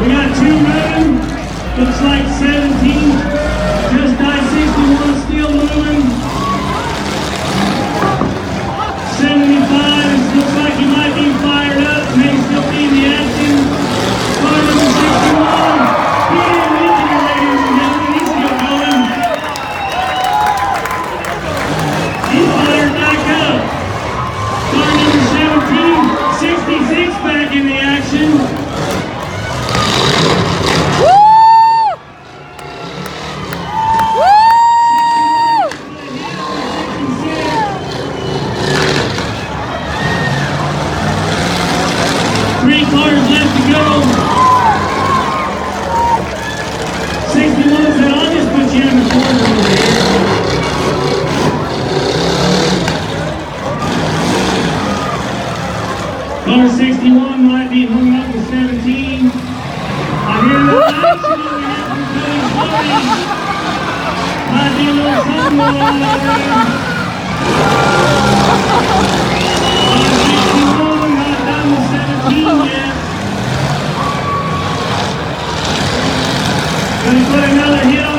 We got two moving. Looks like 17. Just died 61 still moving. 75 looks like he might be fired up. May still be in the action. Car number 61. He didn't mention it, ladies and gentlemen. He's still going. He's fired back up. Car number 17. 66 back in the action. Three cars left to go. 61 said, I'll just put you in the corner over here. Car 61 might be hung up with 17. I hear a little action over here from Cody Floyd. Might be a little something going on over there. Car 61 not done with 17 yet. Gonna put another hit on